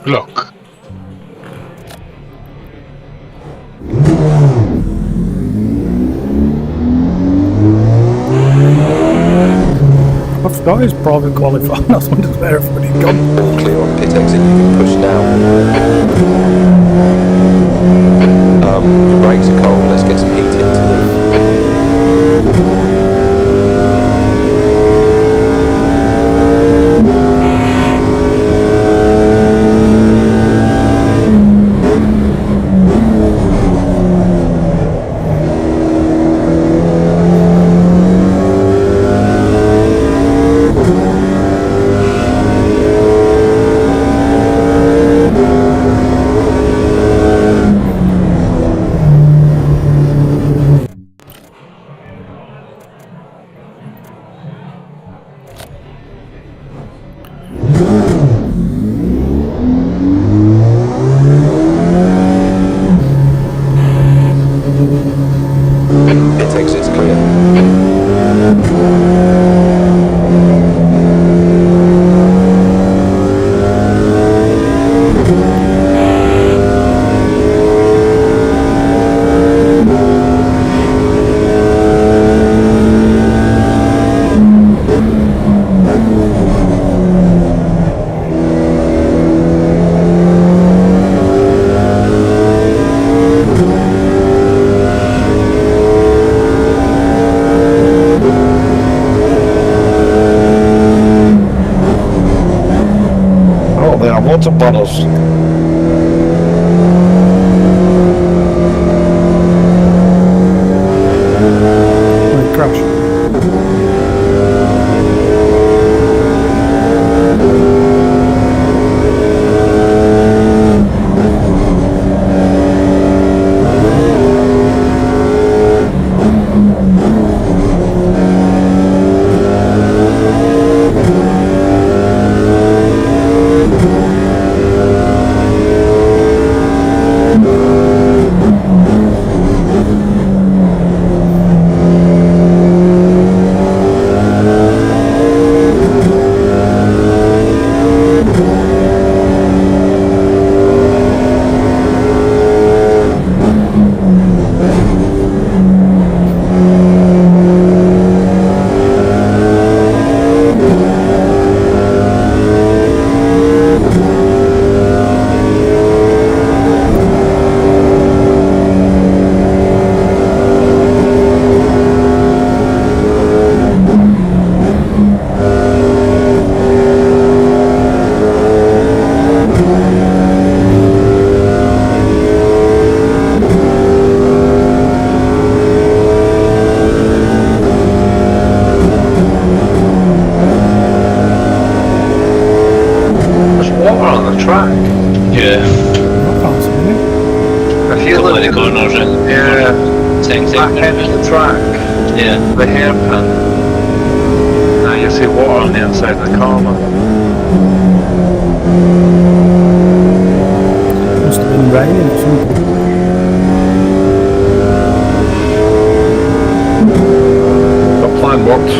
Look. I forgot his private qualifying. I was wondering where everybody had gone. All clear on pit exit, you can push down. Your brakes are cold, let's get some heat into them. Pit exit's clear. Oh, they have water bottles. Right, crash. Water on the track. Yeah. I can't see anything. If you Where look they at going around. Same the back thing. end of the track, Yeah. the hairpin, now you see water on the inside of the corner. Must have been raining or something. The plan worked.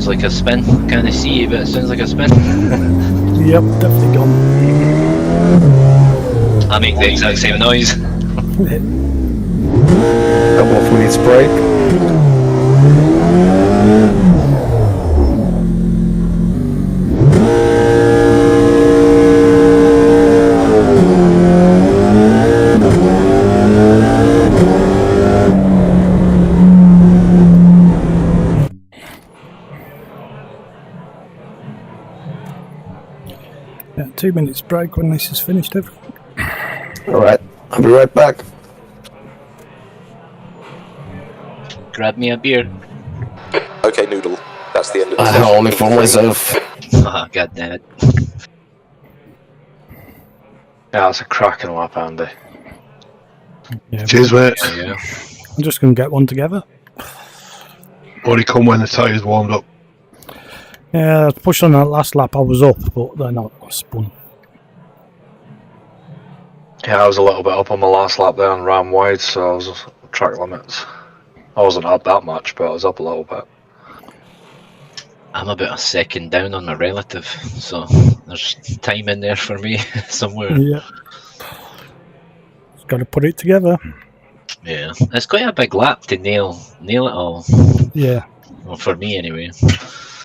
sounds like a spin. Can't see it, but it sounds like a spin. Yep, definitely gone. I make the exact same noise. Couple of minutes break. Yeah, 2 minutes break when this is finished, everyone. Alright, I'll be right back. Grab me a beer. Okay, Noodle. That's the end of the session. Only for myself. Ah, god damn it. Yeah, that's a cracking lap, Andy. Yeah, Cheers, mate. Yeah. I'm just going to get one together. Only come when the tyres warmed up. Yeah, I pushed on that last lap, I was up, but then I spun. Yeah, I was a little bit up on my last lap there and ran wide, so I was track limits. I wasn't up that much, but I was up a little bit. I'm about a second down on my relative, so there's time in there for me somewhere. Yeah. Just got to put it together. Yeah, it's quite a big lap to nail it all. Yeah. Well, for me anyway.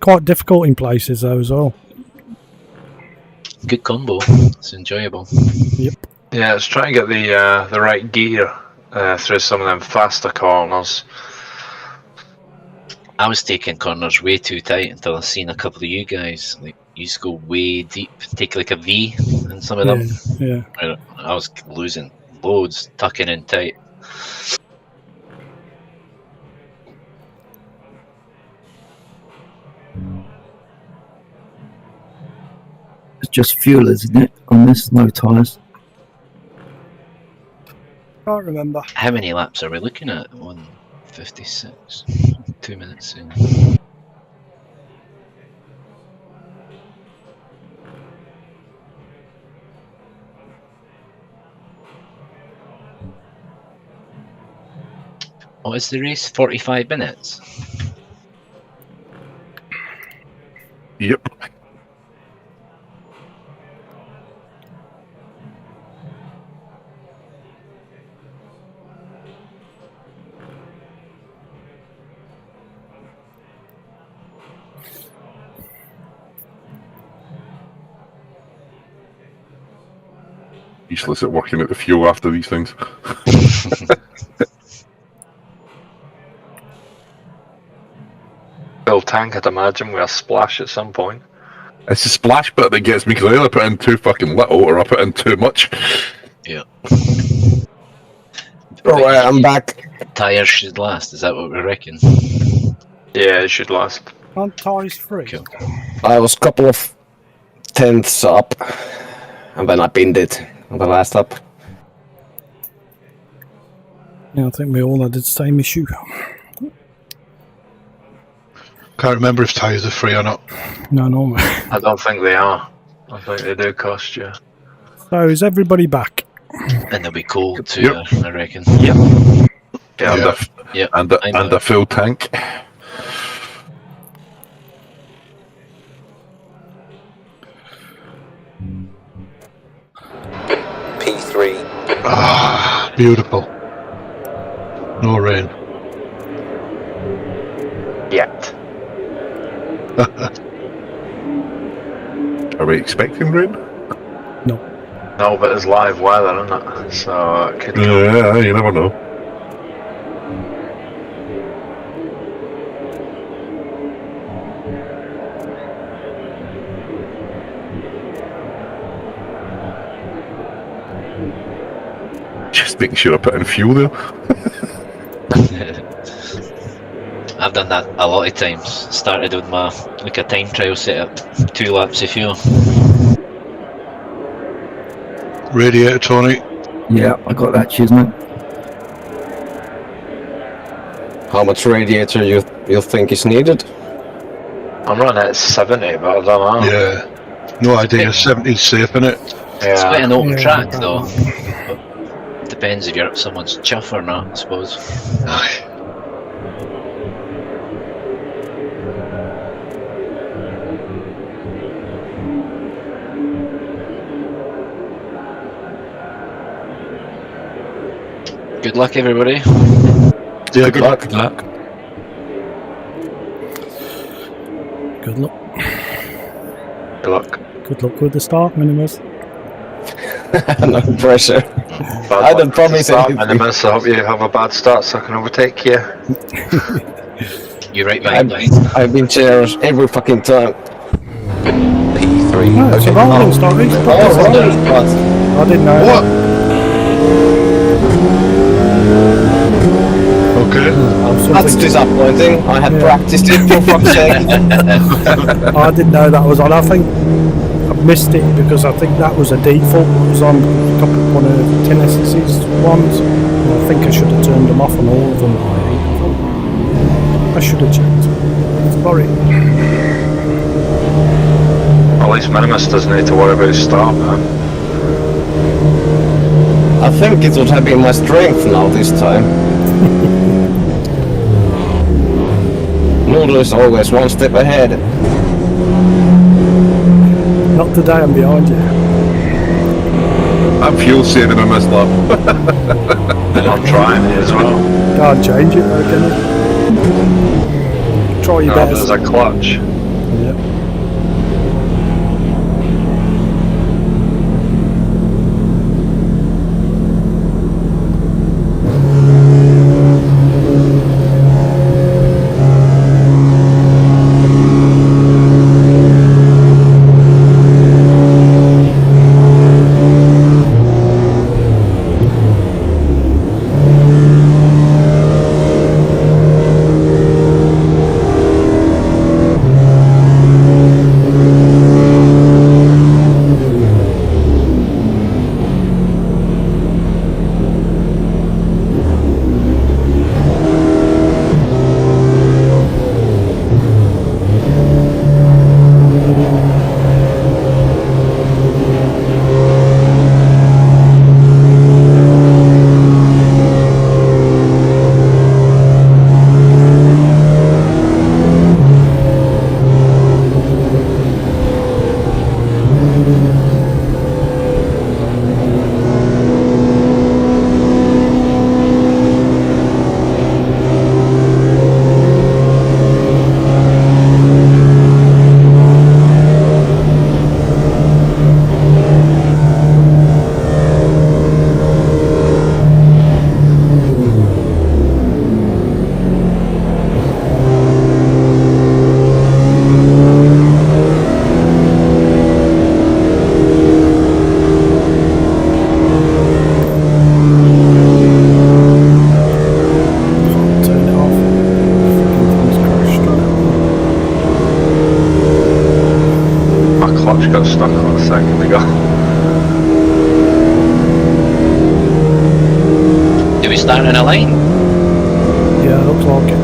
Quite difficult in places though as well. Good combo. It's enjoyable. Yep. Yeah, it's trying to get the right gear through some of them faster corners. I was taking corners way too tight until I seen a couple of you guys. Like, you used to go way deep, take like a V in some of them. Yeah. I was losing loads, tucking in tight. It's just fuel, isn't it? On this, no tyres. Can't remember. How many laps are we looking at? 1:56. 2 minutes in. What is the race? 45 minutes? Yep. Useless at working at the fuel after these things. Full tank, I'd imagine, with a splash at some point. It's the splash bit that gets me because I either put in too fucking little or I put in too much. Yeah. Alright, I'm back. Tyres should last, is that what we reckon? Yeah, it should last. Aren't tyres free? Cool. I was a couple of tenths up, and then I pinned it on the last lap. Yeah, I think we all had the same issue. Can't remember if tyres are free or not. No. I don't think they are. I think they do cost you. So is everybody back? And they'll be cold too, Yep. I reckon. Yep. Yeah, Yeah. Yep. and I'm a full tank. P3. Ah, beautiful. No rain. Yet. Are we expecting rain? No, but it's live weather, isn't it? So it could come. Yeah, you never know. Just making sure I put in fuel there. I've done that a lot of times. Started with my like a time trial setup, 2 laps of fuel. Radiator, Tony. Yeah, I got that, cheers, mate. How much radiator you think is needed? I'm running at 70, but I don't know. Yeah. No idea. 70's safe, innit? It's quite an open Yeah, track about though. But depends if you're up someone's chuff or not, I suppose. Aye. Good luck, everybody. Yeah, Good luck. Good luck. Good luck. Good luck. Good luck with the start, Minimus. No pressure. I don't promise anything. Minimus, I hope you have a bad start so I can overtake you. You right behind me. I've been chairs every fucking time. P3. No, it's a rolling start. It's Oh, rolling. I didn't know. What? Okay. That's disappointing. I had practiced it for fuck's sake. I didn't know that was on. I think I missed it because I think that was a default. It was on a couple of one of Tinez's ones. And I think I should have turned them off on all of them. I should have checked. Sorry. At least Minimus doesn't need to worry about his start, man. I think it would have been my strength now this time. Noodle is always one step ahead. Not today, I'm behind you. I'm fuel saving on this lap. I'm trying it as well. Can't change it though, can you? Try your No, best. there's a clutch. Yeah. Got stuck on a second ago. Do we start in a line? Yeah, looks like it.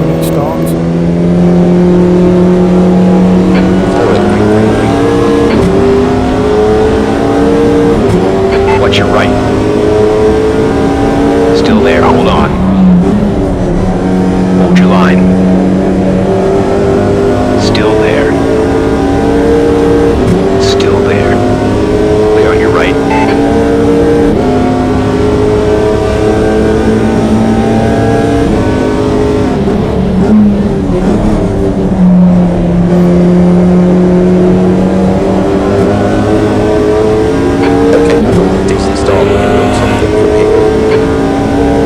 When it starts. Watch your right. Still there, hold on. Hold your line. Still there. Still there. Clear on your right. Decent start, we can build something from here.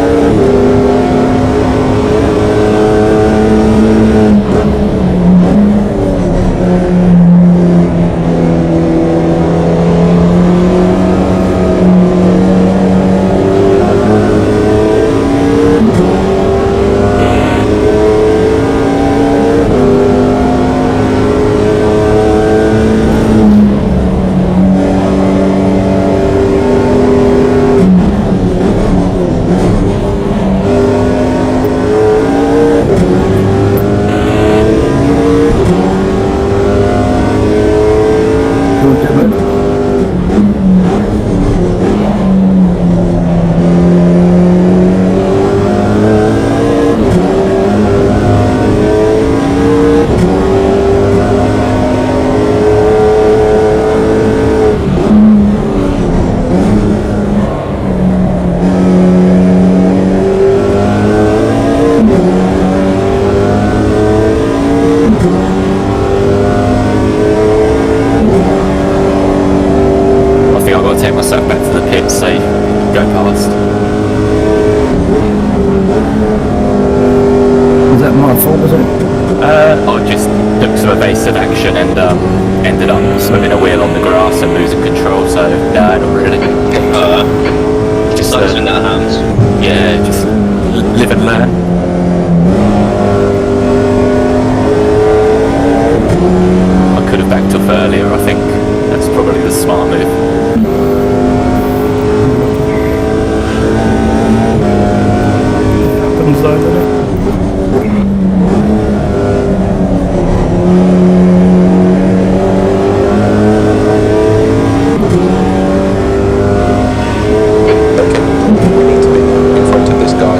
safe, go past. Was that my fault, was it? I just took some evasive action and ended up swimming a wheel on the grass and losing control, so no, not really. Just Sucks when that happens. yeah, just live and learn. I could have backed off earlier, I think. That's probably the smart move. Happens though, doesn't it? Okay, we need to be in front of this guy.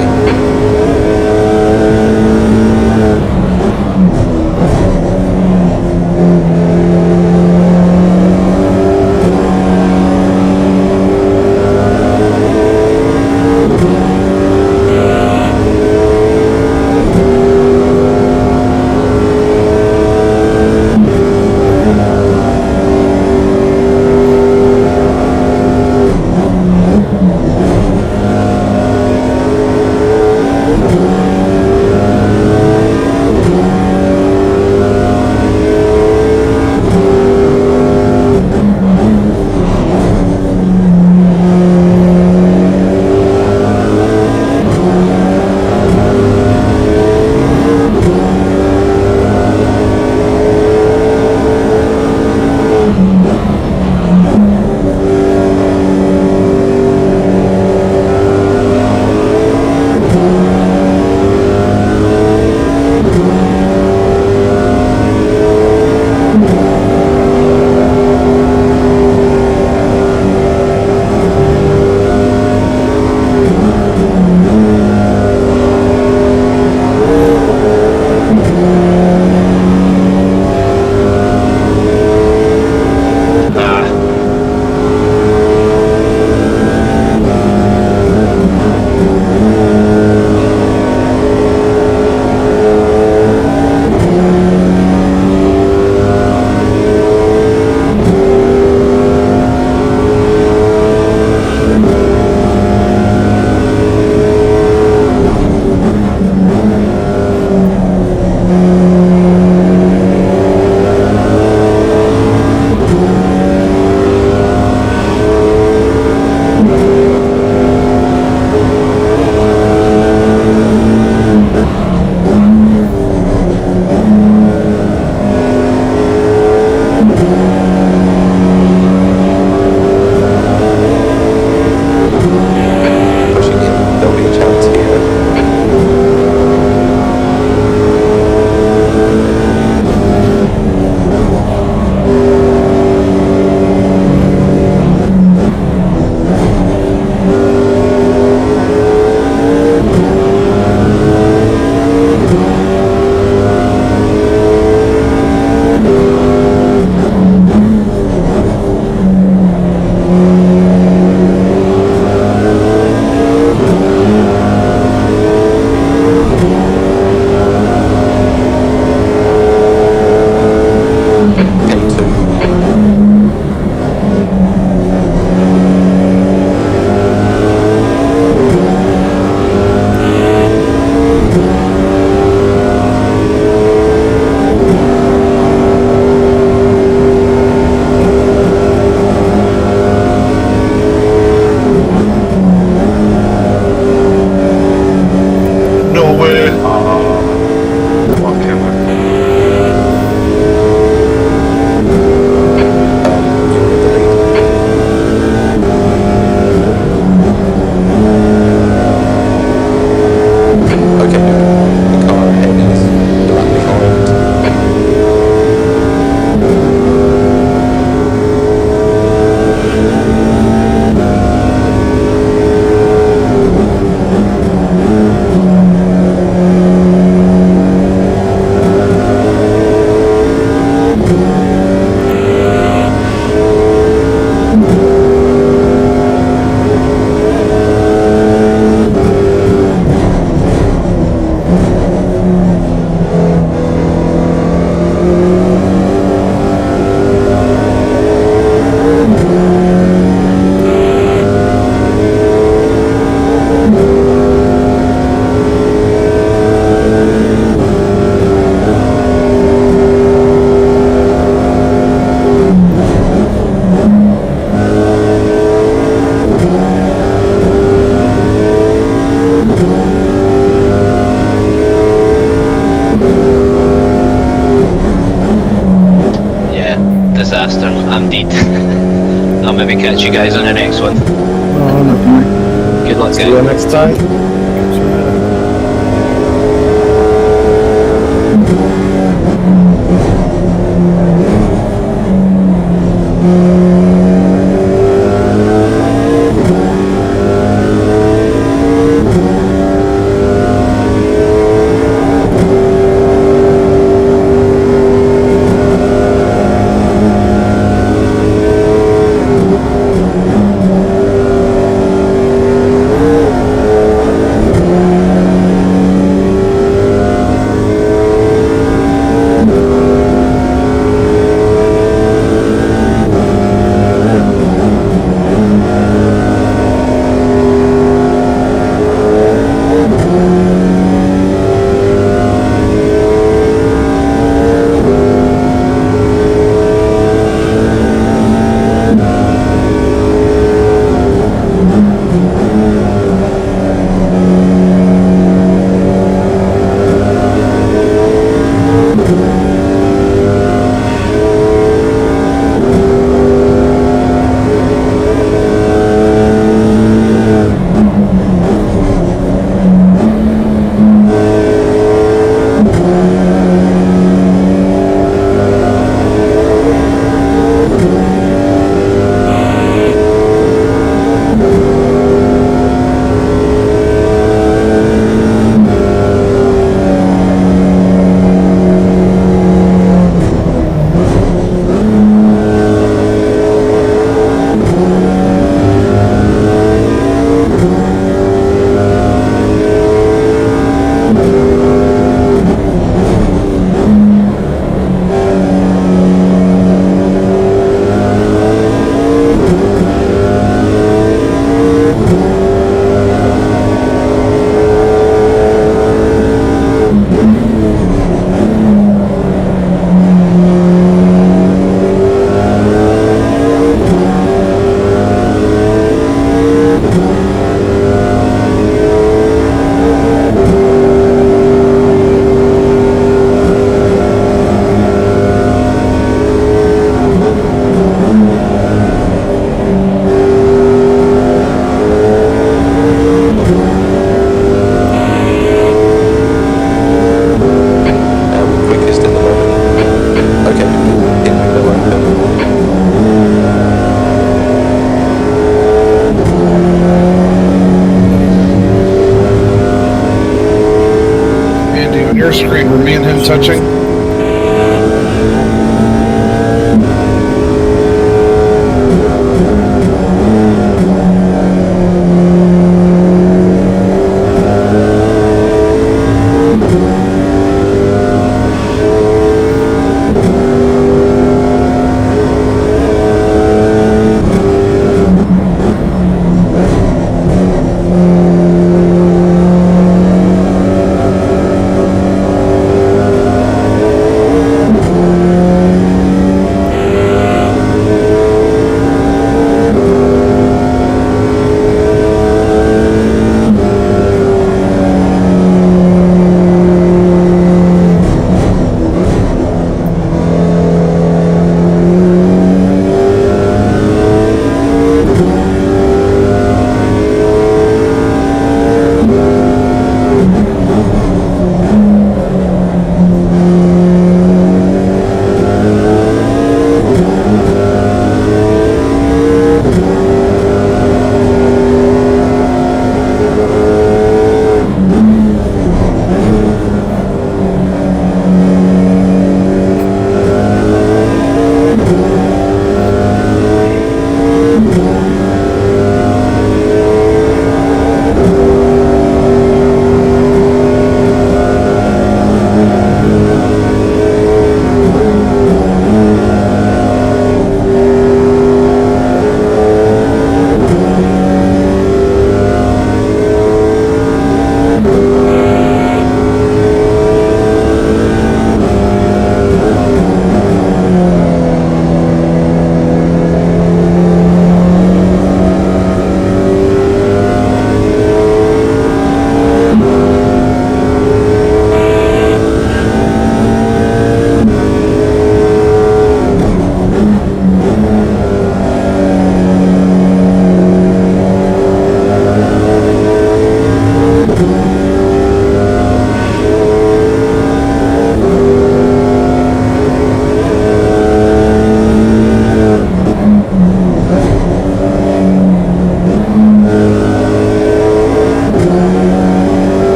catch you guys on the next one. Good luck, See you guys. next time. your screen, were me and him touching?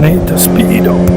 Need to speed up.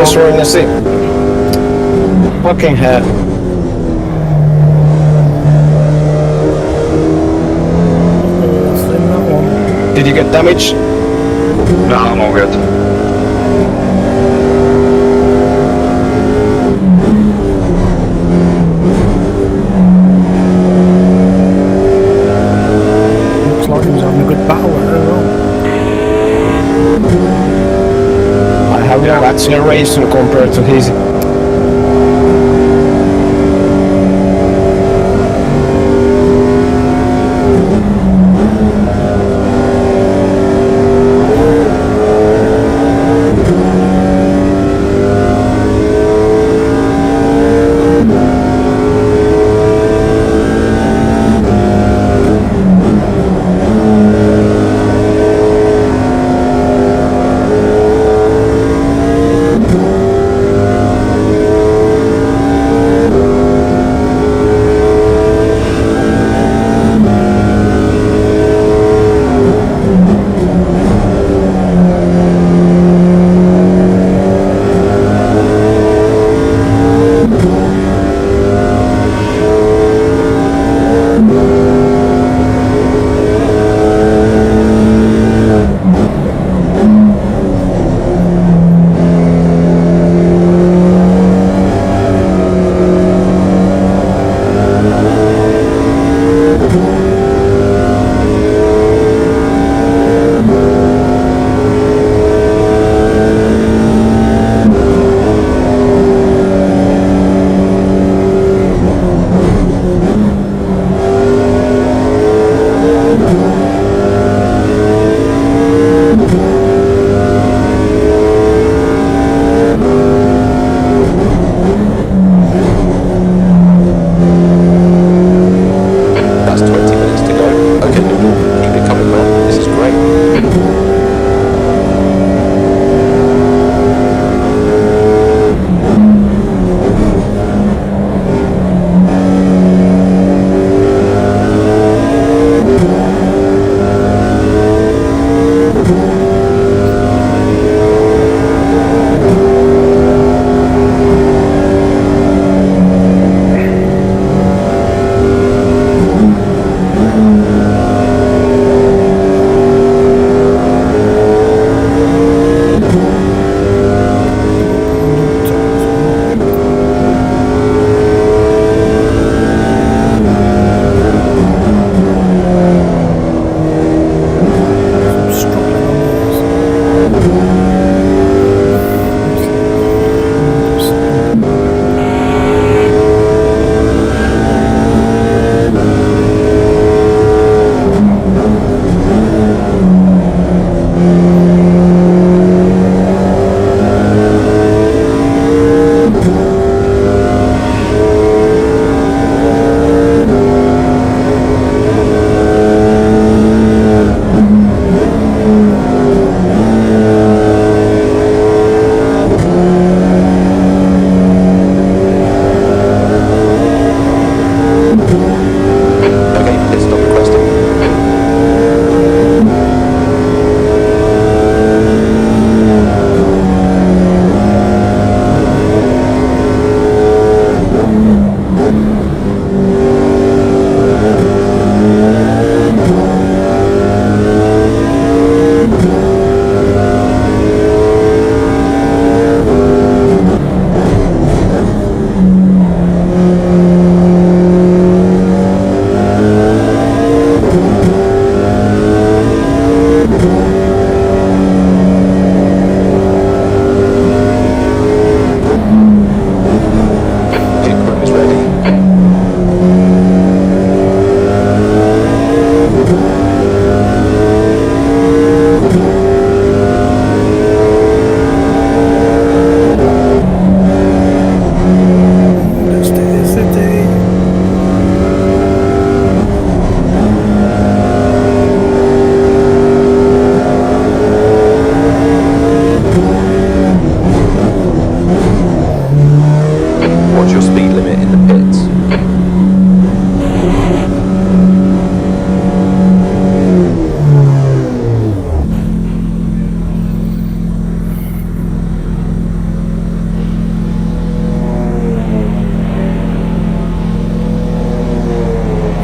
Destroying the sea. Fucking hell. Did you get damage? No, I'm all good. Looks like he was having a good battle with her as well. I have no acceleration compared to his.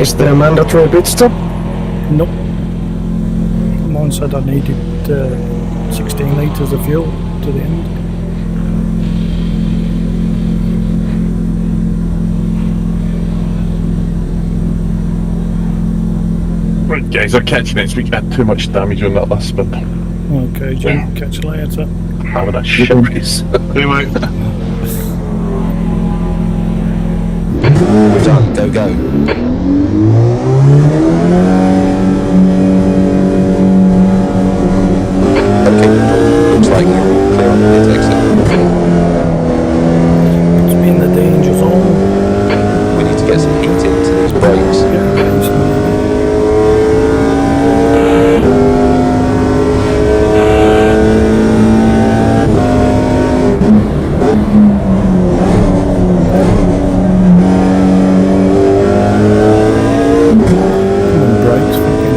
Is there a mandatory pit stop? Nope. Mine said I needed 16 litres of fuel to the end. Right, guys, I'm catching it. We had too much damage on that last spin. Okay, Jim, catch you later. Having a shit race. Hey, mate. We're done. Go, go. Okay, looks like you're all clear on the pit exit. It's been the danger zone. We need to get some heat into these brakes. Brakes, fucking.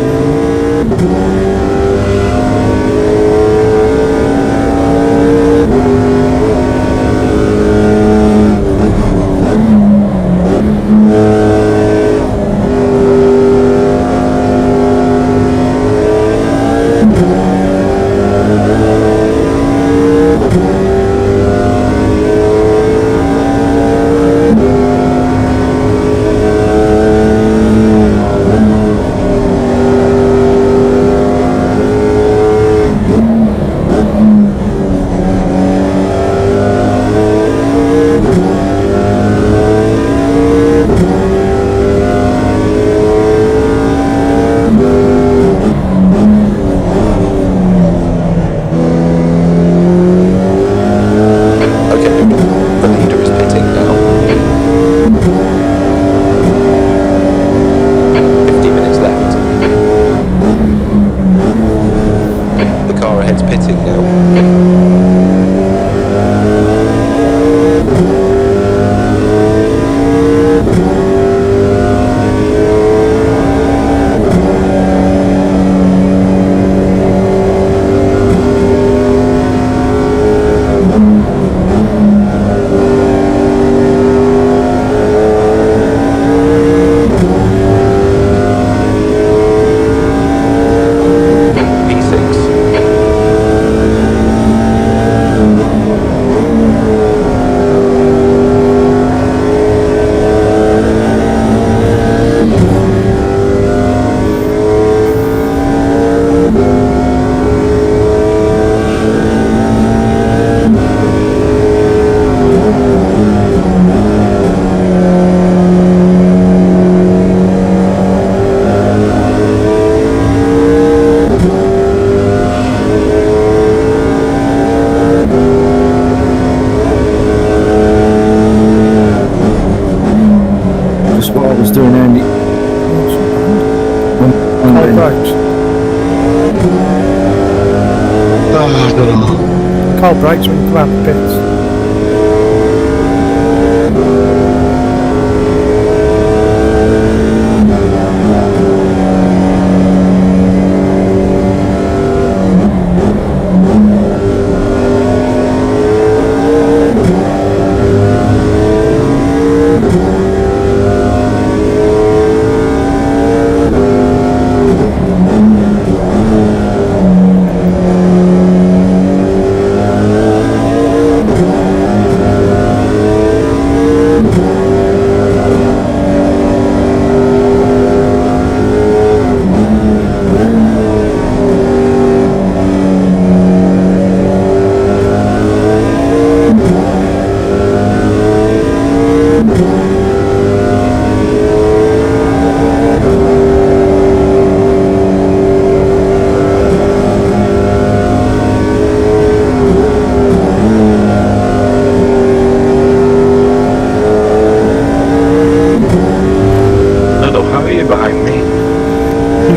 Cold brakes when you come out the pits.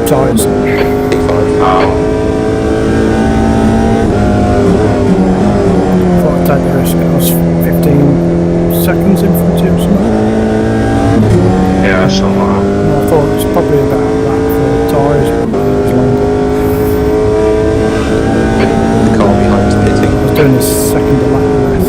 Tyres. Thought I'd take the risk. I was 15 seconds in front of you or something. Yeah, something like that. Well, I thought it was probably about that for tyres, but it was longer. The car behind is pitting. I was doing a second of lap less.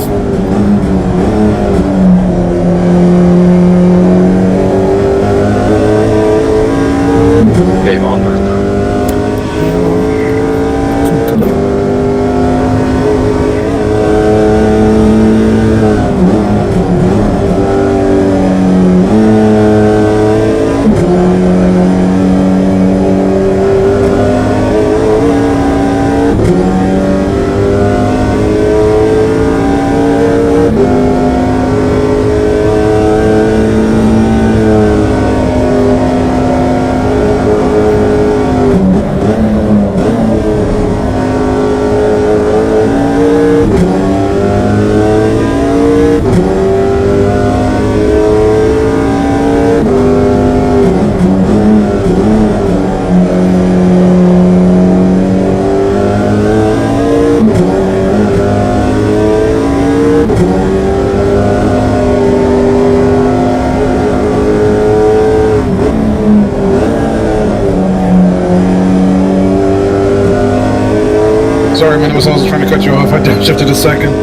Minimus, I was trying to cut you off. I downshifted a second.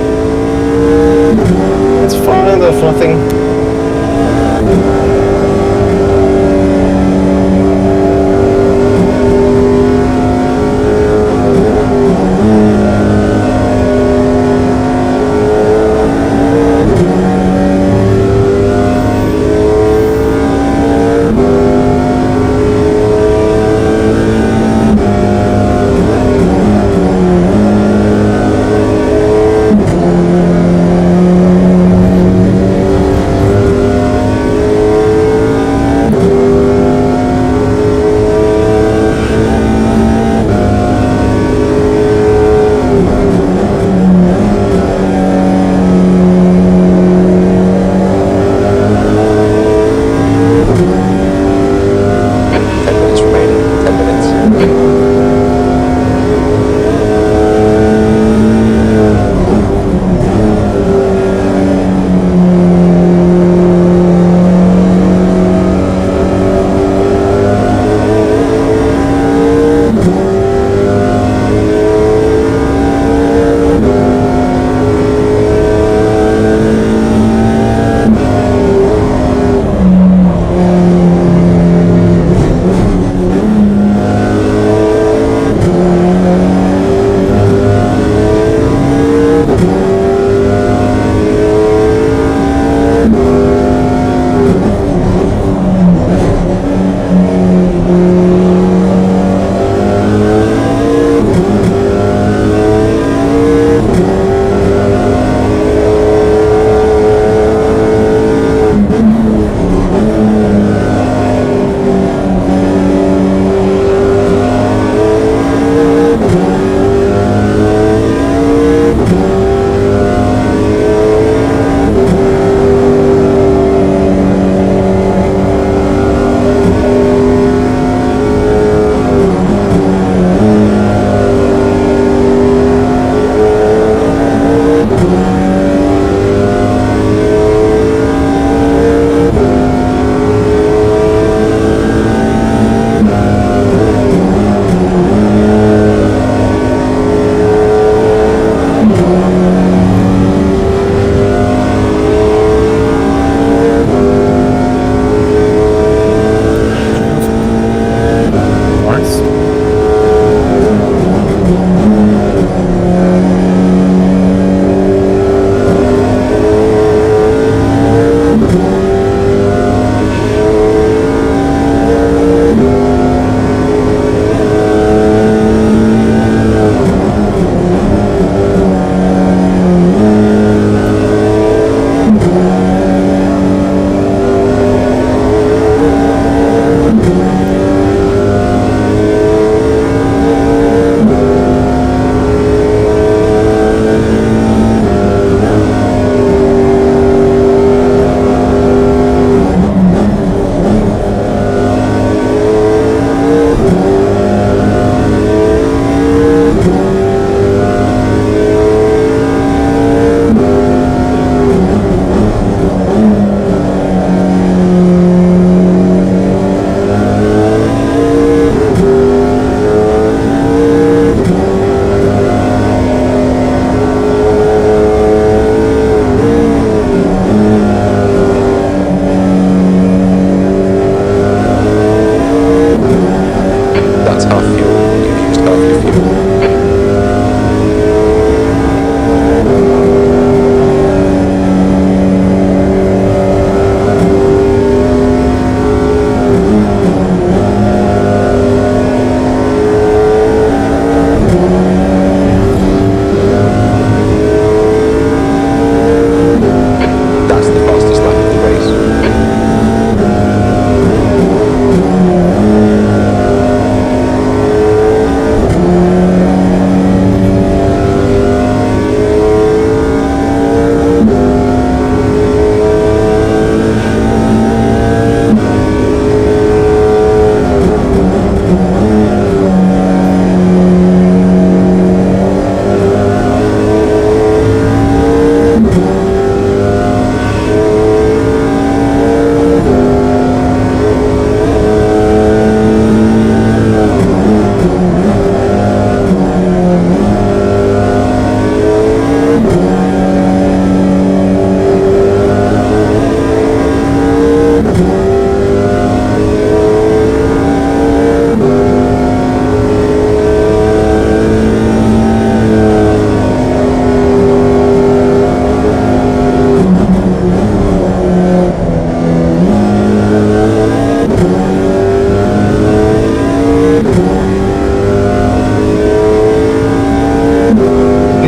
It's fine, there's nothing.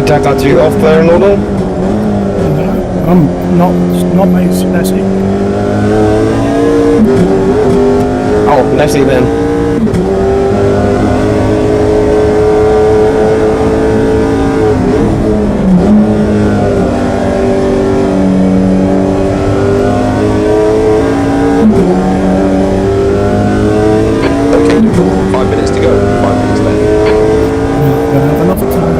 Did I cut you off there, Noodle? Not Nessie. Oh, Nessie then. Okay, cool. 5 minutes to go. 5 minutes left. We'll have another time.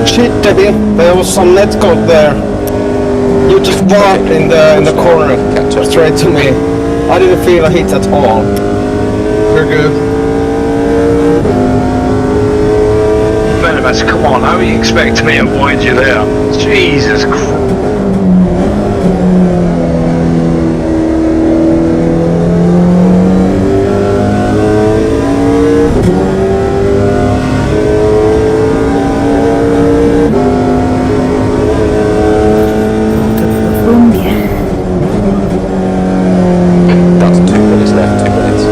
Shit, Debbie, there was some net code there. You just walked in the corner, straight to me. I didn't feel a hit at all. We're good. Venomous, come on, how are you expecting me to avoid you there? Jesus Christ. That's 2 minutes left. 2 minutes.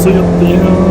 See you at the end.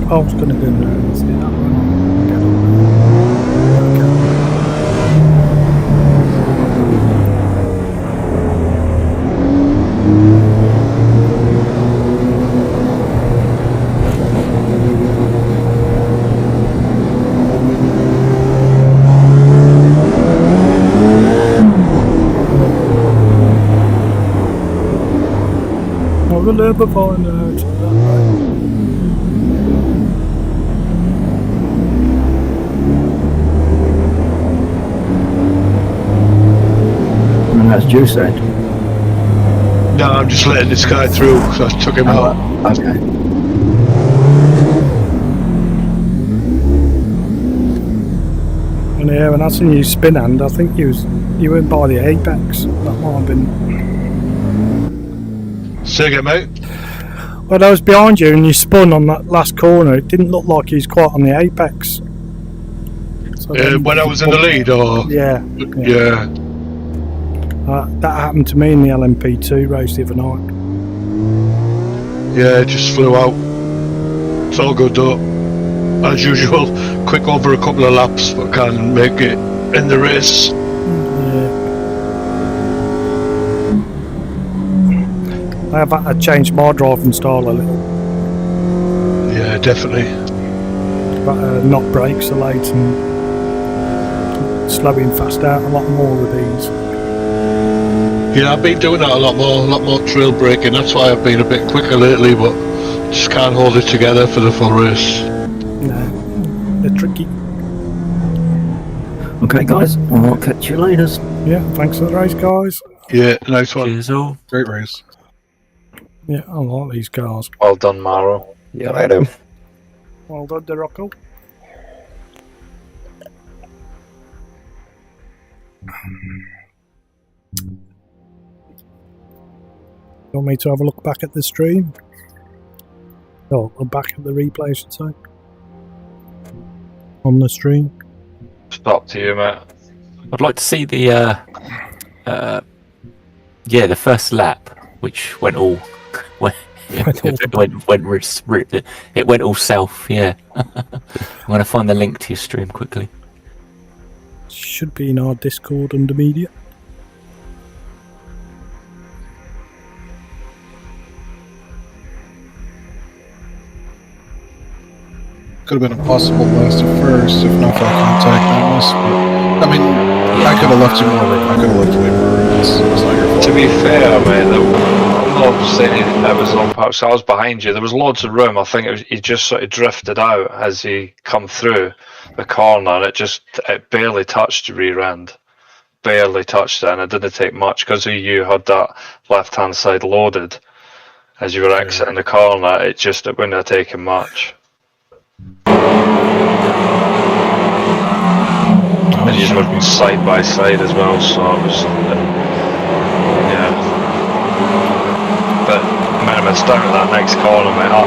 I was going to go there and see that one. Get on there. Okay. I will never find out that way. And that's Juice then. No, I'm just letting this guy through, so I took him out. Okay. And yeah, when I seen you spin hand, I think you went by the apex. That might have been. Say again, mate. Well, I was behind you and you spun on that last corner. It didn't look like he was quite on the apex. So When I was in the lead, or yeah. yeah. That happened to me in the LMP2 race the other night. Yeah, it just flew out. It's all good though. As usual, quick over a couple of laps, but can't make it in the race. Yeah. I have had to change my driving style a little. Yeah, definitely. But not brake so late and slowing fast out a lot more with these. Yeah, I've been doing that a lot more trail braking. That's why I've been a bit quicker lately, but just can't hold it together for the full race. No, they're tricky. Okay, guys, I'll catch you later. Yeah, thanks for the race, guys. Yeah, nice one. Cheers all. Great race. Yeah, I like these cars. Well done, Maro. Yeah, I do. Well done, Rocco. You want me to have a look back at the stream? Oh, or back at the replay, I should say. On the stream. It's up to you, mate. I'd like to see the the first lap, which went all it went all south. Yeah, I'm gonna find the link to your stream quickly. Should be in our Discord under media. Could have been a possible blast at first, if not for the contact on us. But, I mean, I could have left you more room. I could have left way more room. It's not your fault. To be fair, mate, I'm not saying it was on purpose. I was behind you. There was loads of room. I think he just sort of drifted out as he come through the corner. It barely touched your rear end. Barely touched it, and it didn't take much because you had that left-hand side loaded as you were exiting the corner. It wouldn't have taken much. And you were working side by side as well, so it was, yeah. But it's down at that next corner, mate. I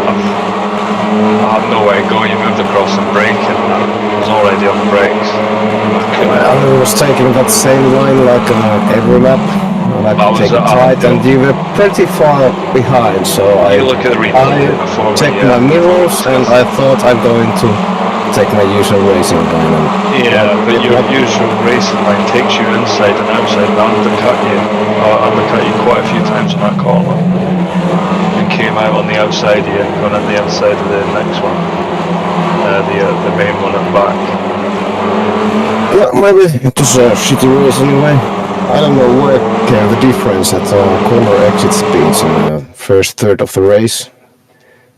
had nowhere to go. You moved across and brake, and I was already on the brakes. I was taking that same line like every lap. I had to take it tight, and you were pretty far behind, so I checked my mirrors, and I thought I'm going to take my usual racing line. Yeah, but your usual racing line takes you inside and outside and undercut you quite a few times on that corner. And came out on the outside of you and gone on the inside of the next one. The main one at the back. Yeah, maybe it was a shitty race anyway. I don't know where the difference at corner exit speeds in the first third of the race.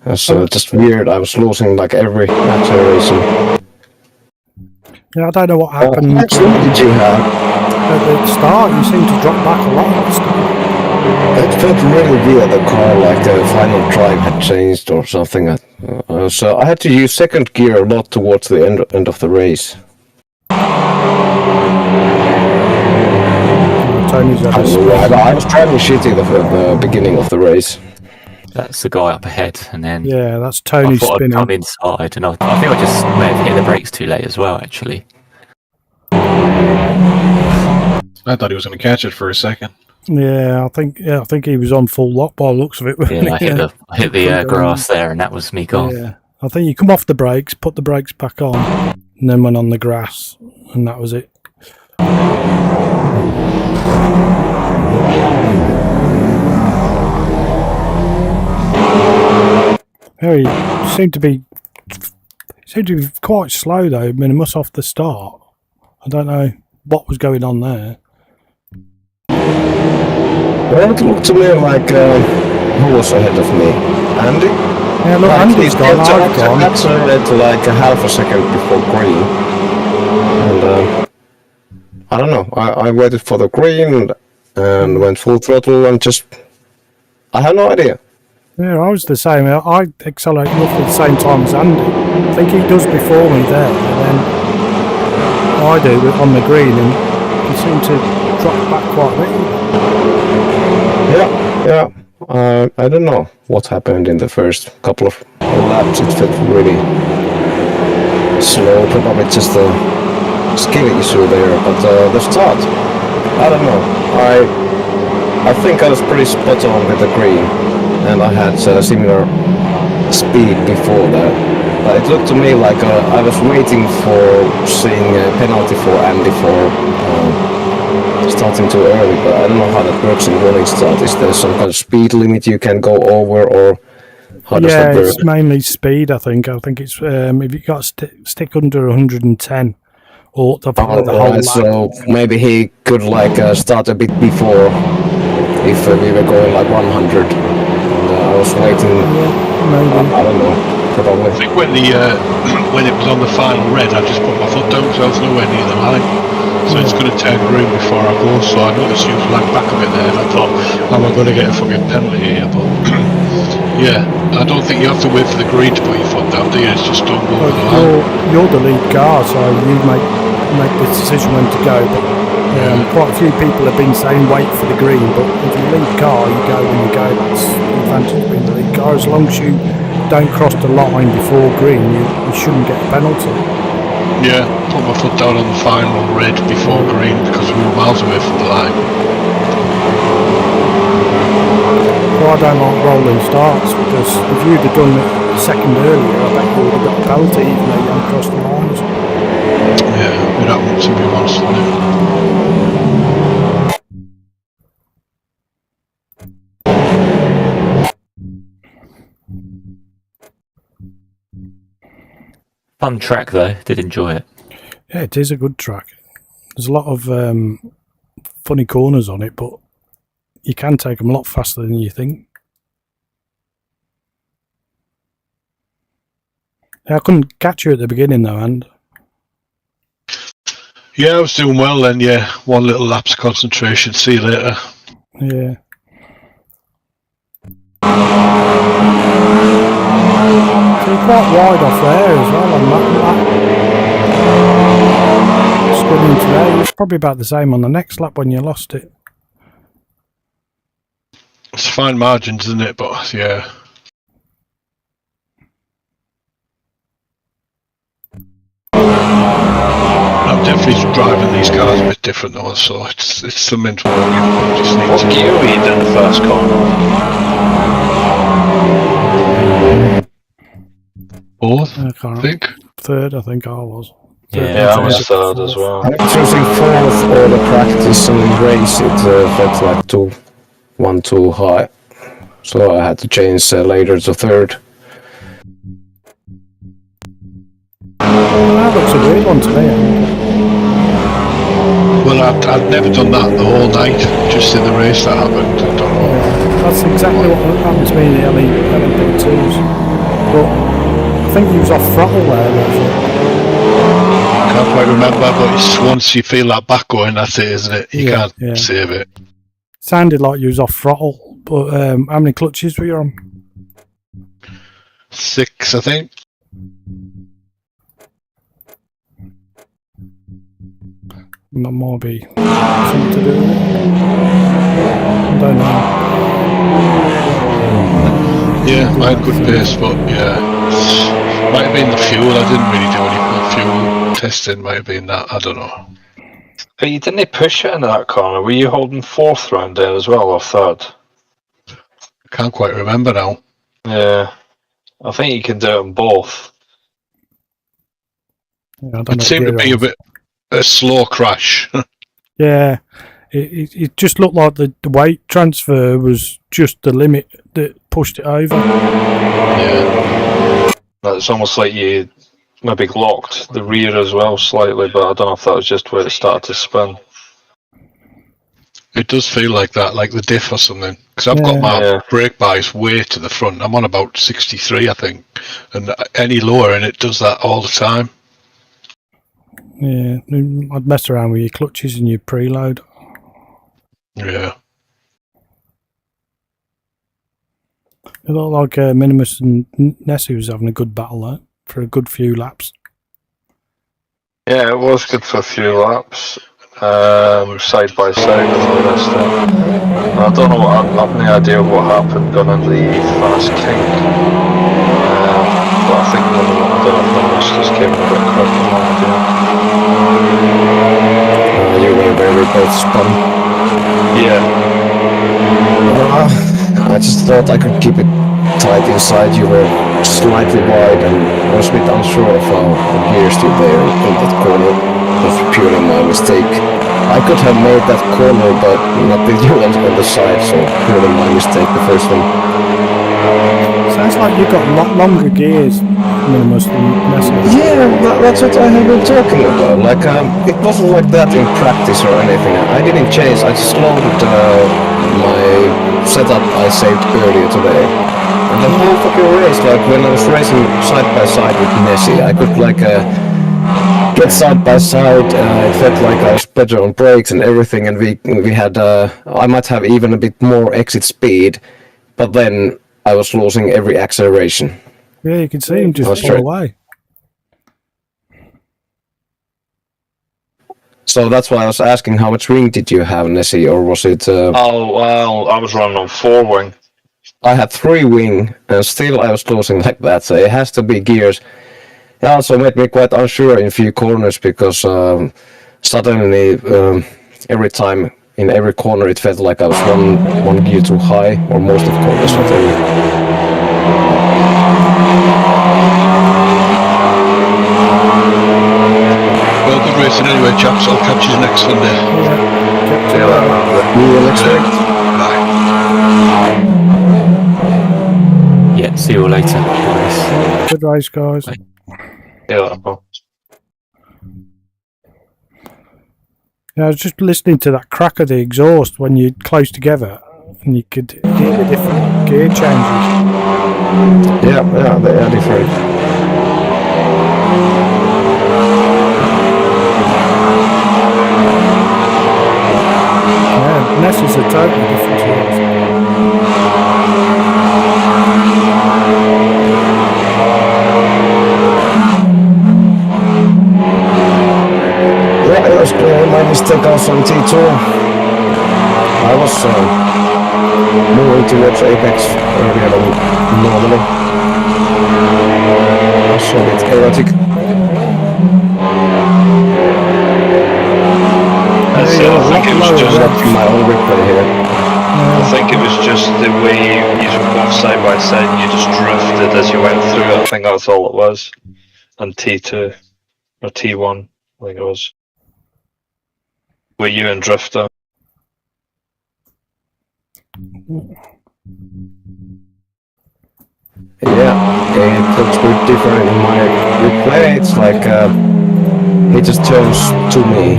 That's just weird. I was losing like every acceleration. Yeah, I don't know what happened. What did you have? at the start. You seemed to drop back a lot at the start. It felt really weird. The car, like the final drive had changed or something. So I had to use second gear a lot towards the end of the race. Tony's had a I was driving shitty the beginning of the race. That's the guy up ahead, and then yeah, that's I Tony thought I'd spinning. come inside, and I think I just may have hit the brakes too late as well, actually. I thought he was going to catch it for a second. Yeah, I think he was on full lock by the looks of it. Yeah, I hit the grass there, and that was me gone. Yeah, I think you come off the brakes, put the brakes back on, and then went on the grass, and that was it. He seemed to be quite slow though. Minimus off the start. I don't know what was going on there. Well, it looked to me like who was ahead of me? Andy? Yeah, look, Andy's gone. I've gone. That's like a half a second before green. And I don't know. I waited for the green and went full throttle and just... I have no idea. Yeah, I was the same. I accelerated roughly the same time as Andy. I think he does before me there, and then I do on the green, and he seemed to drop back quite a bit. Yeah. I don't know what happened in the first couple of laps. It felt really slow. Probably just a skill issue there. But the start, I don't know. I think I was pretty spot on with the green, and I had similar speed before that. It looked to me like I was waiting for seeing a penalty for Andy for starting too early, but I don't know how that works in rolling start. Is there some kind of speed limit you can go over, or how does that work? Yeah, it's mainly speed, I think. I think it's if you got stick under 110, or the whole lap. So maybe he could start a bit before if we were going like 100. I was waiting. I don't know. Probably. I think when it was on the final red, I just put my foot down because I was nowhere near the line. So it's going to turn green before I go. So I noticed you was like back a bit there, and I thought, am I going to get a fucking penalty here? But yeah, I don't think you have to wait for the green to put your foot down, do you? It's just don't go over the line. You're the lead car, so you make the decision when to go. But quite a few people have been saying wait for the green, but if you lead car, you go when you go. That's the advantage of being the lead car. As long as you don't cross the line before green, you shouldn't get a penalty. Yeah, put my foot down on the final red before green because we were miles away from the line. Well, I don't like rolling starts because if you'd have done it a second earlier, I bet you would have got a penalty even though you hadn't crossed the lines. Yeah, it happens to be once, doesn't it? Fun track though, did enjoy it. Yeah, it is a good track. There's a lot of funny corners on it, but you can take them a lot faster than you think. I couldn't catch you at the beginning though, and yeah, I was doing well then. Yeah, one little lapse of concentration. See you later. Yeah. So you're quite wide off there as well on that lap. Spinning today, it's probably about the same on the next lap when you lost it. It's fine margins, isn't it? But yeah. I'm definitely driving these cars a bit different though, so it's something to just need What to gear were you in the first corner? Fourth, I can't I think. Third, I think I was. Yeah, I was third as well. I'm choosing fourth or the practice and race. It felt like 1 too high, so I had to change later to third. That looks a weird one to me. Well, I'd never done that the whole night, just in the race that happened. I don't know. That's exactly what happened to me in the LMP2s. But I think he was off throttle there. Can't quite remember, but it's once you feel that back going, that's it, isn't it? You can't save it. Sounded like you was off throttle, but how many clutches were you on? 6, I think. That might be something to do with it. I don't know. Yeah, I had good pace, but yeah. Might have been the fuel. I didn't really do any fuel testing. Might have been that. I don't know. But you didn't push it into that corner. Were you holding 4th round there as well, or 3rd? I can't quite remember now. Yeah. I think you can do it on both. Yeah, It seemed to be a slow crash. Yeah, it just looked like the weight transfer was just the limit that pushed it over. Yeah. It's almost like you maybe locked the rear as well slightly, but I don't know if that was just where it started to spin. It does feel like that, like the diff or something. Because I've got my brake bias way to the front. I'm on about 63, I think. And any lower, and it does that all the time. Yeah, I'd mess around with your clutches and your preload. Yeah. It looked like Minimus and Nessie was having a good battle though, for a good few laps. Yeah, it was good for a few laps. Side by side and all the rest of it. I don't know what, I've no idea what happened going into the fast kink. But I think I don't know if Minimus just came in a bit quick. You were very both spun. Yeah. I just thought I could keep it tight inside. You were slightly wide and I was a bit unsure of how the gears did there in that corner. It was purely my mistake. I could have made that corner, but not with you on the side, so purely my mistake, the first one. Sounds like you've got a lot longer gears, Minimus, than Nessie. Yeah, that's what I have been talking about. Like, it wasn't like that in practice or anything. I didn't change, I just loaded my setup I saved earlier today. And the whole fucking race, like when I was racing side by side with Nessie, I could like get side by side. It felt like I was better on brakes and everything, and we had I might have even a bit more exit speed, but then I was losing every acceleration. Yeah, you can see him just pull away. So that's why I was asking, how much wing did you have, Nessie, or was it... Oh, well, I was running on 4 wing. I had 3 wing, and still I was losing like that, so it has to be gears. It also made me quite unsure in a few corners, because suddenly, every time, in every corner, it felt like I was one gear too high, or most of corners, not every. Well, good racing anyway, chaps. I'll catch you next Sunday. See you next week. Yeah, see you all later. Good race, guys. Bye. Yeah. Yeah, I was just listening to that crack of the exhaust when you're close together, and you could hear the different gear changes. Yeah, they are different. Yeah, Nessie's a totally different choice. Yeah, it was my mistake also on T2. I was moving towards Apex earlier than normally. Also a bit erratic. I think it was just my own replay here. I think it was just the way you were both side by side and you just drifted as you went through it. I think that's all it was. And T2 or T1, I think it was. Were you and Drifter? Yeah, it looks a bit different in my replay. It's like he just turns to me,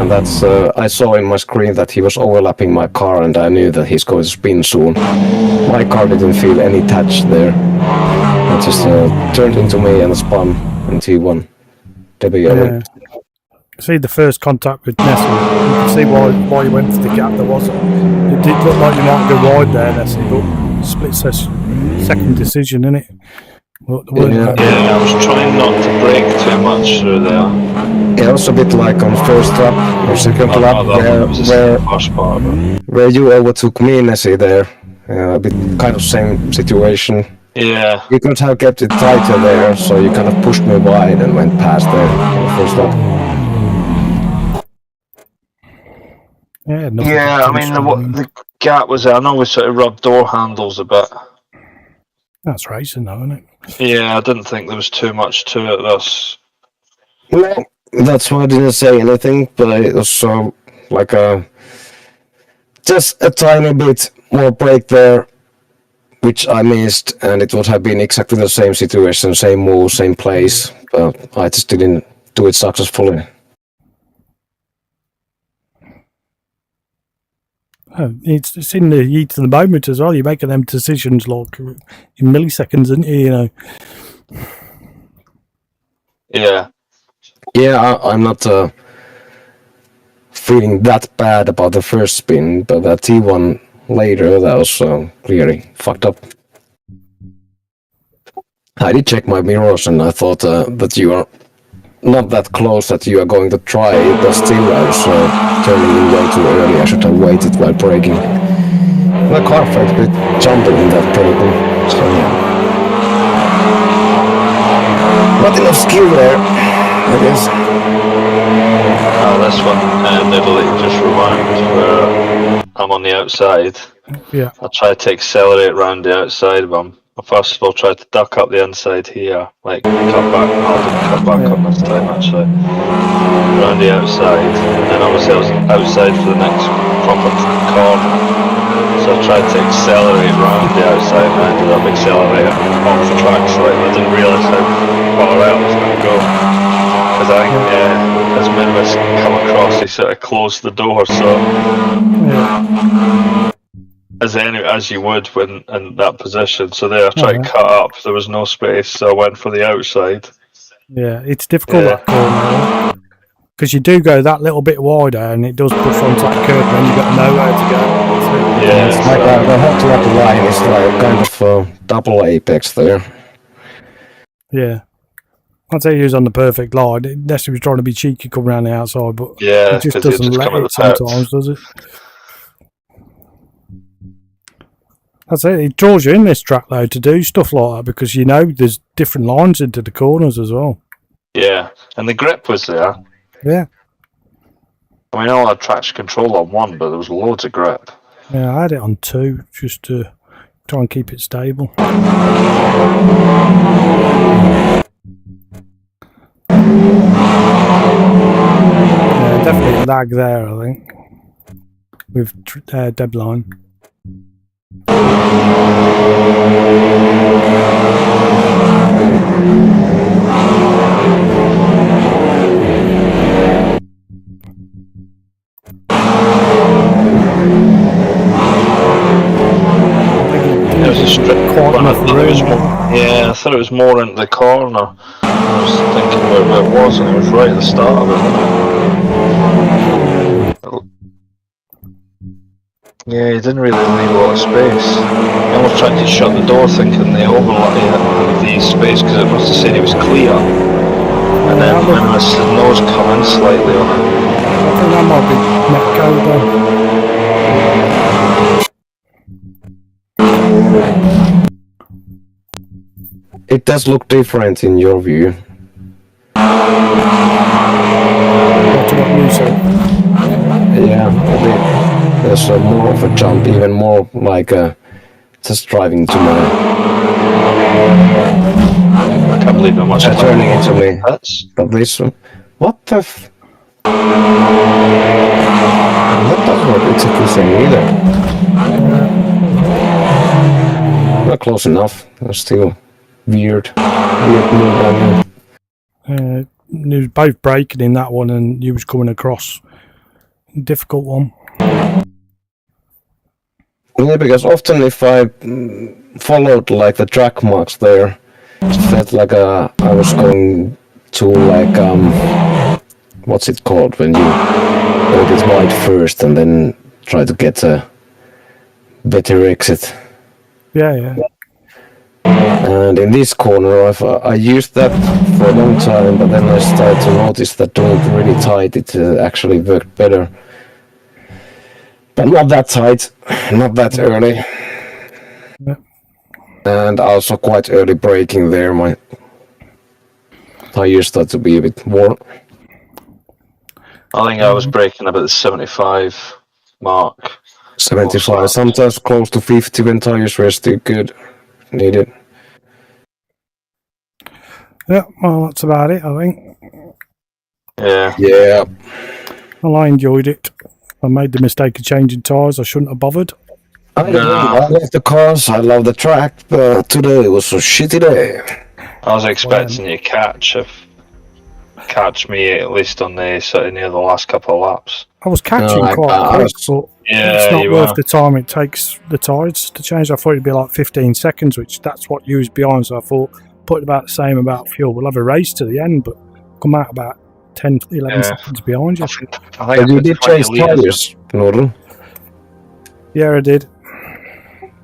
and that's I saw in my screen that he was overlapping my car, and I knew that he's going to spin soon. My car didn't feel any touch there. It just turned into me and spun in T1. Yeah. See the first contact with Nessie. You can see why you went for the gap. There was. It did look like you might go wide there, Nessie, but split second decision, innit? Yeah, I was trying not to brake too much through there. Yeah, also a bit like on first lap or second lap where you overtook me, Nessie, there. A bit kind of same situation. Yeah. You could have kept it tighter there, so you kind of pushed me wide and went past there on the first lap. Yeah, I mean, the gap was there. I know we sort of rubbed door handles a bit. That's racing, though, isn't it? Yeah, I didn't think there was too much to it. No, that's why I didn't say anything, but it was like just a tiny bit more break there, which I missed, and it would have been exactly the same situation, same move, same place, but I just didn't do it successfully. It's in the heat of the moment as well. You're making them decisions like in milliseconds, aren't you? You know. Yeah. Yeah, I'm not feeling that bad about the first spin, but that T1 later, that was clearly fucked up. I did check my mirrors and I thought that you are not that close that you are going to try it, but still I was turning in way too early. I should have waited while braking. My car felt a bit jumpy in that braking, so yeah. Not enough skill there, I guess. Oh, this one, literally just rewind where I'm on the outside. Yeah. I tried to accelerate round the outside, but I first of all tried to duck up the inside here, like cut back. No, I didn't cut back on this time actually. Round the outside, and then obviously I was outside for the next proper corner. So I tried to accelerate round the outside, and I ended up accelerating off the track slightly. I didn't realise how far out I was going to go. Because I think as Minmus come across, he sort of closed the door, so as you would when in that position. So there I tried to cut up, there was no space, so I went for the outside. Yeah, it's difficult that corner because you do go that little bit wider and it does push onto that curve and then you've got nowhere to go. Yeah, it's like the hot lap line is like kind of double apex there. Yeah. I'd say he was on the perfect line. Unless he was trying to be cheeky coming around the outside, but it just doesn't let it sometimes, does it? That's it. It draws you in this track though to do stuff like that because you know there's different lines into the corners as well. Yeah, and the grip was there. Yeah. I mean, I had traction control on one, but there was loads of grip. Yeah, I had it on 2 just to try and keep it stable. Yeah, definitely lag there, I think, with deadline. It was a strip corner. I thought it was more into the corner. I was thinking where it was, and it was right at the start of it, wasn't it? Yeah, he didn't really leave a lot of space. I almost tried to shut the door thinking they overlapped the space because it must have said it was clear. And then when the nose come in slightly on it. I think that might be Metco though. It does look different in your view. Yeah, there's more of a jump, even more like just driving to my. I can't believe how much it's turning into me. But this one, what the? That doesn't look exactly the same either. Not close enough. That's still weird move on you. He was both braking in that one and you was coming across. Difficult one. Yeah, because often if I followed like the track marks there, it felt like I was going to like what's it called when you hold it wide first and then try to get a better exit. Yeah. And in this corner, I used that for a long time, but then I started to notice that doing it really tight, it actually worked better. But not that tight, not that early. Yeah. And also quite early braking there. My tires start to be a bit worn. I think I was braking about the 75 mark. 75, sometimes close to 50 when tires were still good. Needed. Yeah, well, that's about it, I think. Yeah. Well, I enjoyed it. I made the mistake of changing tyres. I shouldn't have bothered. I love the cars, I love the track, but today was a shitty day. I was expecting you to catch me at least on the sort of near the last couple of laps. I was catching quite quick, but it's not worth the time it takes the tyres to change. I thought it'd be like 15 seconds, which that's what you was behind, so I thought put about the same about fuel. We'll have a race to the end, but come out about 10, 11 seconds behind you. I think you did change tyres, Norton. Yeah, I did.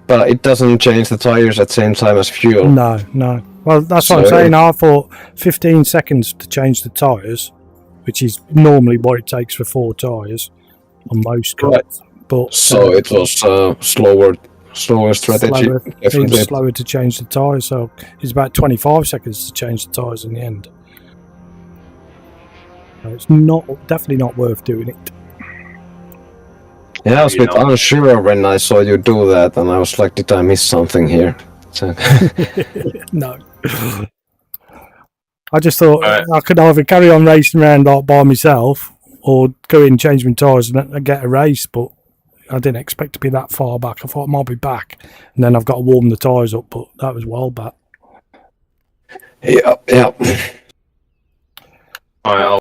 But it doesn't change the tyres at the same time as fuel. No. Well, that's what I'm saying. I thought 15 seconds to change the tyres, which is normally what it takes for 4 tyres on most cars. Right. But so it was slower strategy. Even slower to change the tyres. So it's about 25 seconds to change the tyres in the end. So it's definitely not worth doing it. Yeah, I was a bit unsure when I saw you do that, and I was like, did I miss something here? So. No. I just thought I could either carry on racing around like by myself or go in, change my tyres and get a race, but I didn't expect to be that far back. I thought I might be back, and then I've got to warm the tyres up, but that was well back. Yeah. All right,